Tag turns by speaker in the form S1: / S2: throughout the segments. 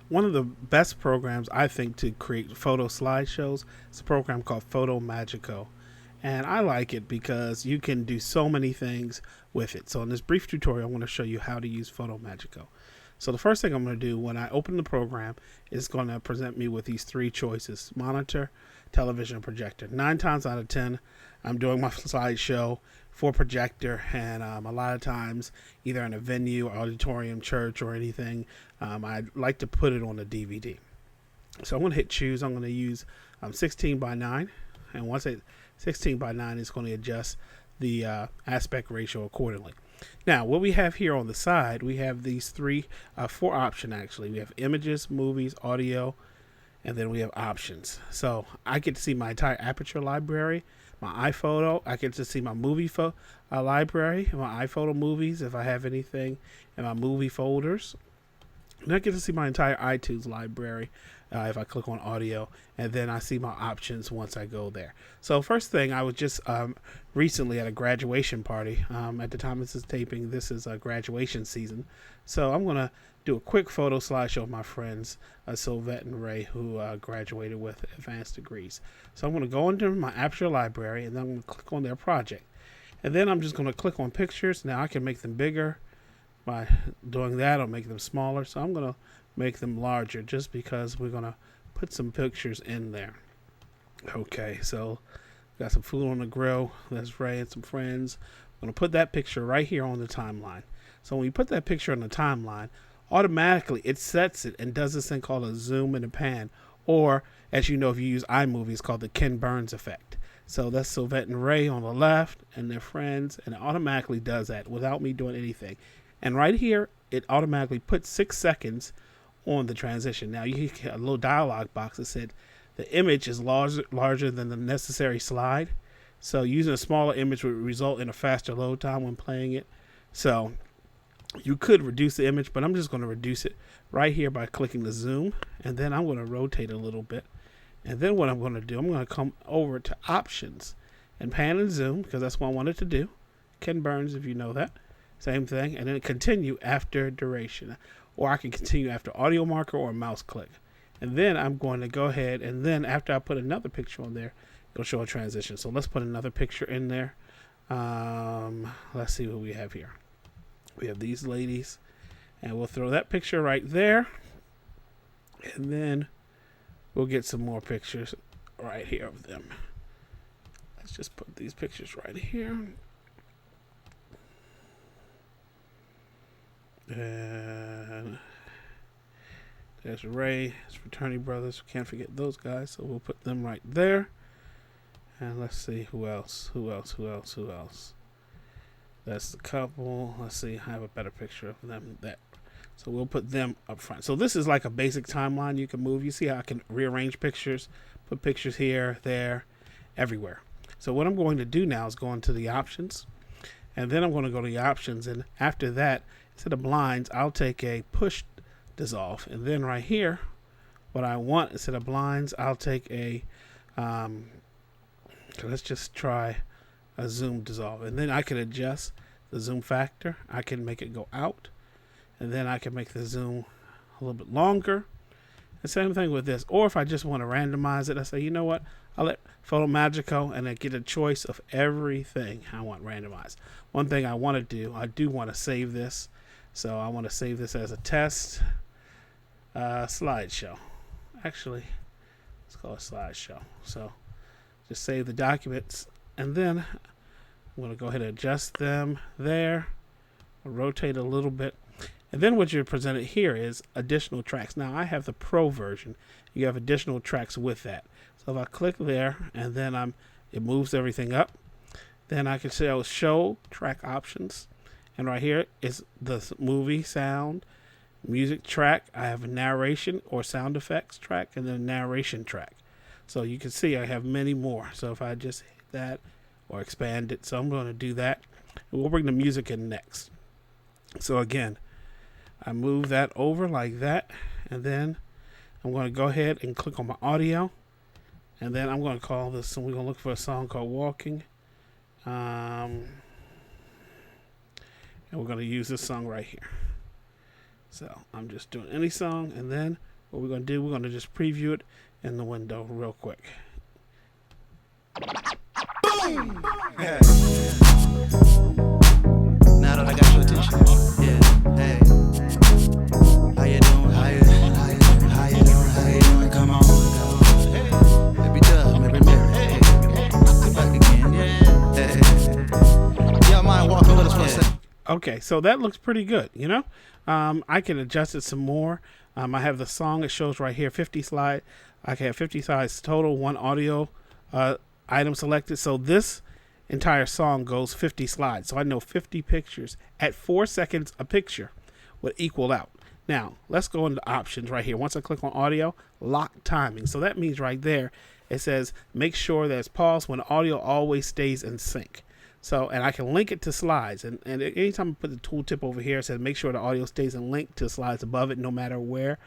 S1: One of the best programs I think to create photo slideshows is a program called Fotomagico. And I like it because you can do so many things with it. So in this brief tutorial, I'm going to show you how to use Fotomagico. So the first thing I'm going to do when I open the program is going to present me with these three choices: monitor, television, and projector. 9 times out of 10, I'm doing my slideshow for projector, and a lot of times, either in a venue, auditorium, church, or anything, I'd like to put it on a DVD. So I'm going to hit choose. I'm going to use 16 by 9, and once it 16 by 9 is going to adjust the aspect ratio accordingly. Now, what we have here on the side, we have these four options actually. We have images, movies, audio, and then we have options. So I get to see my entire aperture library, my iPhoto. I get to see my movie library, my iPhoto movies if I have anything in my movie folders. And I get to see my entire iTunes library if I click on audio, and then I see my options once I go there. So first thing, I was just recently at a graduation party. At the time this is taping, this is a graduation season. So I'm going to do a quick photo slideshow of my friends, Sylvette and Ray, who graduated with advanced degrees. So I'm going to go into my Aperture library, and then I'm going to click on their project. And then I'm just going to click on pictures. Now I can make them bigger. By doing that, I'll make them smaller. So I'm going to make them larger just because we're going to put some pictures in there. Okay, so got some food on the grill. That's Ray and some friends. I'm going to put that picture right here on the timeline. So when you put that picture on the timeline, automatically it sets it and does this thing called a zoom and a pan. Or, as you know, if you use iMovie, it's called the Ken Burns effect. So that's Sylvette and Ray on the left and their friends, and it automatically does that without me doing anything. And right here, it automatically puts 6 seconds on the transition. Now you get a little dialog box that said the image is larger than the necessary slide. So using a smaller image would result in a faster load time when playing it. So you could reduce the image, but I'm just going to reduce it right here by clicking the zoom. And then I'm going to rotate a little bit. And then what I'm going to do, I'm going to come over to options and pan and zoom, because that's what I wanted to do. Ken Burns, if you know that. Same thing, and then continue after duration, or I can continue after audio marker or mouse click. And then I'm going to go ahead, and then after I put another picture on there, it'll show a transition. So let's put another picture in there. Let's see what we have here. We have these ladies, and we'll throw that picture right there, and then we'll get some more pictures right here of them. Let's just put these pictures right here. And there's Ray, his fraternity brothers. Can't forget those guys, so we'll put them right there. And let's see who else. That's the couple. Let's see, I have a better picture of them. So we'll put them up front. So this is like a basic timeline you can move. You see how I can rearrange pictures, put pictures here, there, everywhere. So what I'm going to do now is go into the options, and then I'm going to go to the options, and after that, instead of blinds, I'll take a push dissolve. And then right here, what I want, instead of blinds, I'll take a, let's just try a zoom dissolve. And then I can adjust the zoom factor. I can make it go out. And then I can make the zoom a little bit longer. The same thing with this. Or if I just want to randomize it, I say, you know what? I'll let Fotomagico and I get a choice of everything I want randomized. One thing I want to do, I do want to save this. So I want to save this as a test slideshow. Actually, let's call it slideshow. So just save the documents, and then I'm going to go ahead and adjust them there. I'll rotate a little bit. And then what you're presented here is additional tracks. Now I have the pro version. You have additional tracks with that. So if I click there, and then it moves everything up. Then I can say show track options. And right here is the movie sound, music track. I have a narration or sound effects track, and then a narration track. So you can see I have many more. So if I just hit that or expand it, so I'm going to do that. And we'll bring the music in next. So again, I move that over like that, and then I'm going to go ahead and click on my audio, and then I'm going to call this, and we're going to look for a song called Walking. And we're going to use this song right here. So I'm just doing any song, and then what we're going to do, we're going to just preview it in the window real quick.
S2: Boom! Yeah. Now that I got your attention, yeah. Hey, how you doing? How you doing? How you doing? Come on. Hey, baby dove, baby Mary. Hey, sit back again. Yeah. Hey, y'all mind walking with us for a second?
S1: Okay, so that looks pretty good, you know. I can adjust it some more. I have the song. It shows right here, 50 slide. I can have 50 slides total, one audio item selected. So this entire song goes 50 slides. So I know 50 pictures at 4 seconds a picture would equal out. Now, let's go into options right here. Once I click on audio, lock timing. So that means right there, it says make sure that it's paused when audio always stays in sync. So, and I can link it to slides. And anytime I put the tooltip over here, it says make sure the audio stays in link to slides above it, no matter where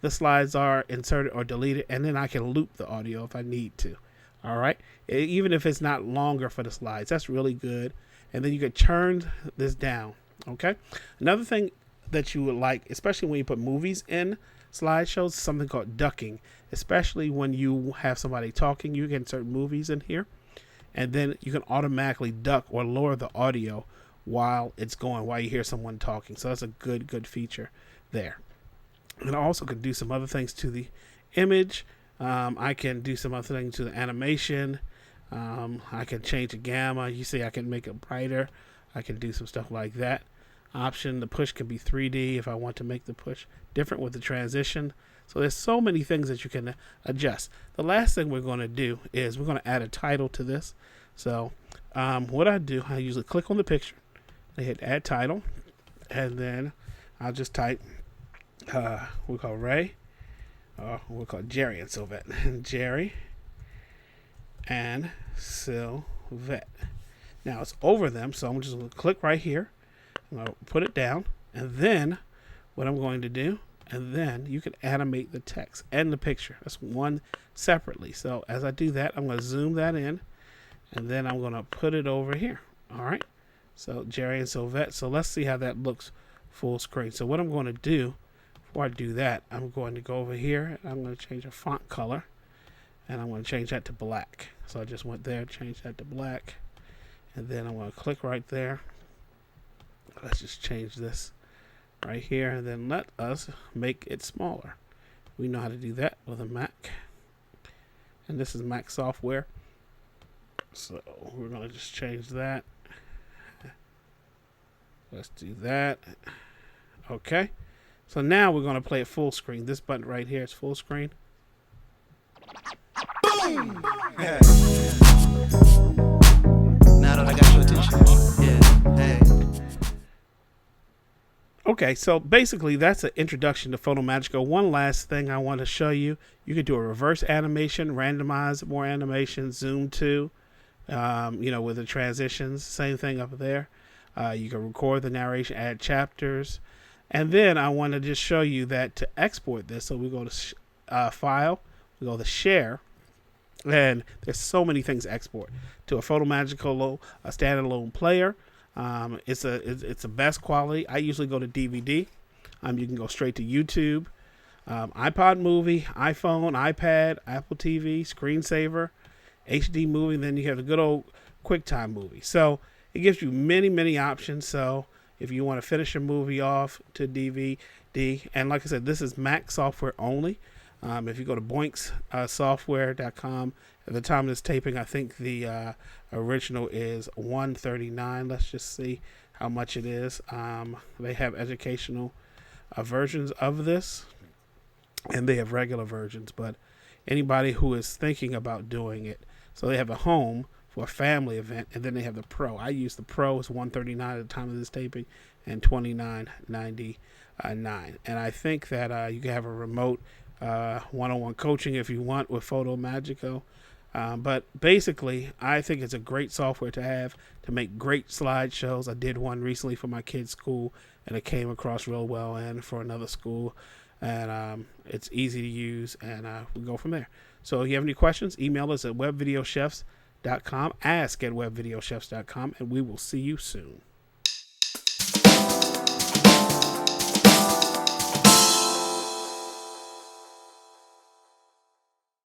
S1: the slides are inserted or deleted. And then I can loop the audio if I need to. All right. Even if it's not longer for the slides, that's really good. And then you can turn this down. Okay. Another thing that you would like, especially when you put movies in slideshows, is something called ducking, especially when you have somebody talking. You can insert movies in here. And then you can automatically duck or lower the audio while it's going, while you hear someone talking. So that's a good feature there. And I also can do some other things to the image. I can do some other things to the animation. I can change the gamma. You see, I can make it brighter. I can do some stuff like that. Option, the push can be 3D if I want to make the push different with the transition. So there's so many things that you can adjust. The last thing we're going to do is we're going to add a title to this. So what I do, I usually click on the picture, I hit add title, and then I'll just type, we'll call Ray, we'll call Jerry and Sylvette. Jerry and Sylvette. Now it's over them, so I'm just going to click right here. I'm going to put it down, and then what I'm going to do, and then you can animate the text and the picture. That's one separately. So as I do that, I'm going to zoom that in, and then I'm going to put it over here. All right. So Jerry and Sylvette. So let's see how that looks full screen. So what I'm going to do before I do that, I'm going to go over here, and I'm going to change the font color, and I'm going to change that to black. So I just went there, change that to black, and then I'm going to click right there. Let's just change this right here, and then let us make it smaller. We know how to do that with a Mac, and this is Mac software, so we're going to just change that. Let's do that. Okay, so now we're going to play it full screen. This button right here is full screen.
S2: Boom! Yeah. Now that I got your attention, yeah. Hey.
S1: Okay, so basically that's an introduction to Fotomagico. One last thing I want to show you. You can do a reverse animation, randomize more animations, zoom to, with the transitions. Same thing up there. You can record the narration, add chapters. And then I want to just show you that to export this. So we go to File, we go to Share. And there's so many things to export to a Fotomagico a standalone player. It's the best quality. I usually go to DVD. You can go straight to YouTube, iPod movie, iPhone, iPad, Apple TV, screensaver, HD movie. Then you have the good old QuickTime movie. So it gives you many options. So if you want to finish a movie off to DVD, and like I said, this is Mac software only. If you go to boinkssoftware.com, at the time of this taping, I think the original is $139. Let's just see how much it is. They have educational versions of this, and they have regular versions, but anybody who is thinking about doing it, so they have a home for a family event, and then they have the Pro. I use the Pro. It's $139 at the time of this taping, and $29.99. And I think that you can have a remote one-on-one coaching if you want with Fotomagico. But basically, I think it's a great software to have to make great slideshows. I did one recently for my kid's school, and it came across real well, and for another school. And it's easy to use, and we go from there. So if you have any questions, email us at webvideochefs.com, ask at webvideochefs.com, and we will see you soon.